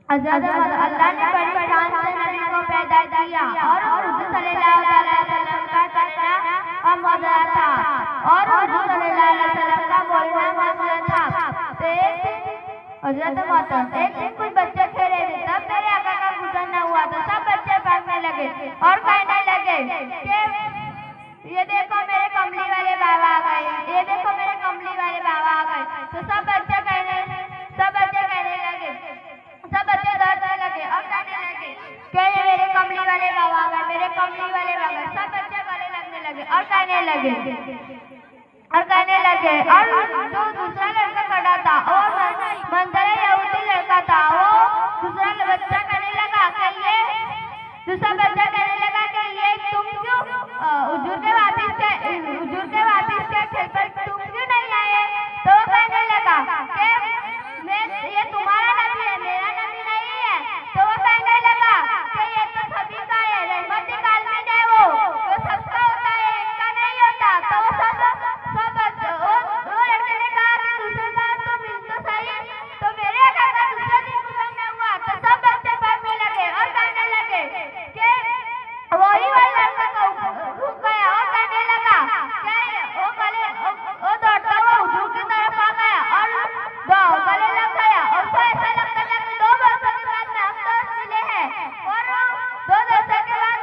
अल्लाह ने बड़ी शान से नबी को पैदा किया और हुजूर सल्लल्लाहु अलैहि वसल्लम का चलना मौजूद था और हुजूर सल्लल्लाहु अलैहि वसल्लम का बोलना मौजूद था। हज़रत मोहतरम एक दिन कुछ बच्चे खेल रहे थे, तब मेरे आका का गुजरना हुआ तो सब बच्चे भागने लगे और कहने लगे कि ये देखो मेरे कमली वाले बाबा आ गए, ये देखो मेरे कमली वाले बाबा आ गए। तो सब बच्चे कहने लगे, सब बच्चे दौड़ने लगे और कहने लगे कि मेरे कमली वाले बाबा आ गए, मेरे कमली वाले बाबा। सब बच्चे गले लगने लगे और कहने लगे और जो दूसरा लड़का खड़ा था और मंजर यहूदी लड़का था, वो दूसरा बच्चा कहने लगा कि ये दूसरा बच्चा कहने लगा कि ये तुम क्यों हुजूर के वापिस के खेल पर तुम क्यों नहीं आए? तो वो कहने लगा कि ये तुम्हारा नबी है, मेरा नबी नहीं है। तो वो कहने लगा कि ये तो सभी का है, रहमत आलमीन है, वो सबका होता है, इनका नहीं होता। तो वो लड़के ने कहा कि दूसरे बार तो मिल तो सही, तो मेरे आका का दूसरे दिन गुजरना हुआ तो सब बच्चे भागने लगे और कहने लगे कि वही लड़का रुक गया और कहने लगा कि वो दौड़ता हुआ हुजूर की तरफ आ गया और गले लग गया। और उसको ऐसा लगता था कि 2 वर्षों के बाद में हम दोस्त मिले हैं और 2 वर्षों के बाद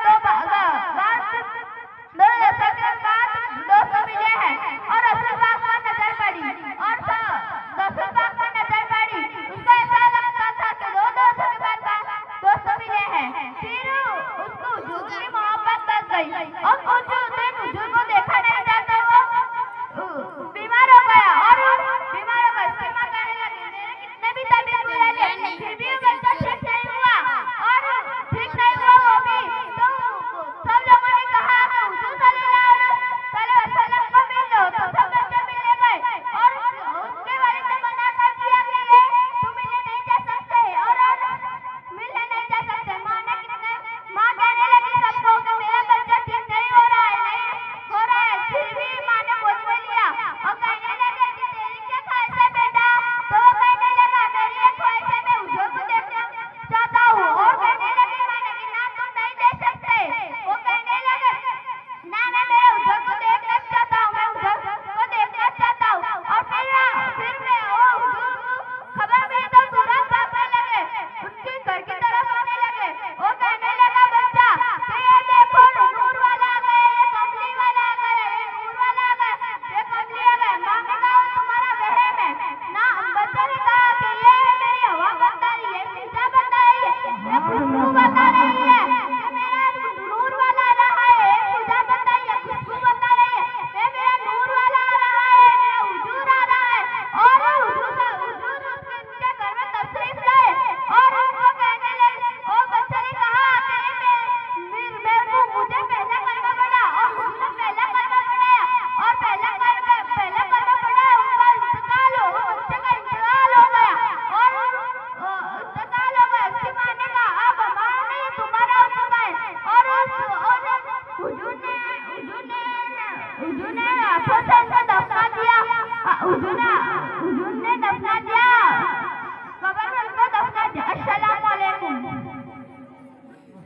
दोस्त मिले हैं। और रसूल पाक पर नजर पड़ी और रसूल पाक पर नजर पड़ी, उसको ऐसा लगता था कि 2 वर्षों के बाद दोस्त मिले हैं। फिर उसको हुजूर की मोहब्बत बस गई और हुजूर को देखा नहीं जाता, वो बीमार हो गया और इसकी मां कहने लगी मेरे कितने भी तबीयत बिगड़ गई फिर भी वो बच्चा ठीक नहीं हुआ और ठीक नहीं हुआ वो भी। तो सब लोगों ने कहा कि हुजूर सल्लल्लाहु अलैहि वसल्लम को मिल लो। तो सब बच्चे मिलने गए और उसके बारे में मना कर दिया कि ये तुम मिलने नहीं जा सकते और मिलने नहीं जा सकते। माँ कहने लगी सबको कि मेरा बच्चा ठीक नहीं हो रहा है, फिर भी माँ ने बोल लिया और कहने लगे कि तेरी क्या ख्वाहिश है बेटा? तो वो कहने लगा मेरी एक ख्वाहिश है, मैं हुजूर को देखना चाहता हूँ। और कहने लगी मैंने कि ना तुम नहीं देख सकते। वो कहने लगे ना मैं हुजूर को देखना चाहता हूँ, मैं हुजूर को देखना चाहता हूँ। और फिर मैं वो हुजूर को खबर मिली तो तुरंत भागने लगे, उनके घर की तरफ आने लगे। वो कहने लगा बच्चा कि ये देखो नूर वाला आ गया, ये कमली वाला आ गया, ये नूर वाला आ गया, ये कमली आ गया। माँ ने कहा तुम्हारा वहम है ना। बच्चे ने कहा कि ये मेरी हवा बता रही है, फिजा बता रही है, ये खुशबू बता रही है, ये मेरा नूर वाला आ रहा है, फिजा बता रही है, खुशबू बता रही है, ये मेरा नूर वाला आ रहा है, मेरा हुजूर आ रहा है। और हुजूर उसके घर में तशरीफ लाए और उनको कहने लगे। और बच्चे ने कहा कि मुझे पहला कलमा पढ़ा और हुजूर ने पहला कलमा पढ़ाया और पहला कलमा पढ़ा, उनका इंतकाल हो, बच्चे का इंतकाल हो गया और इंतकाल हो गया। उसकी माँ ने कहा अब हमारा नहीं तुम्हारा हो चुका है। और हुजूर ने हाथों से उसे दफना दिया, हुजूर ने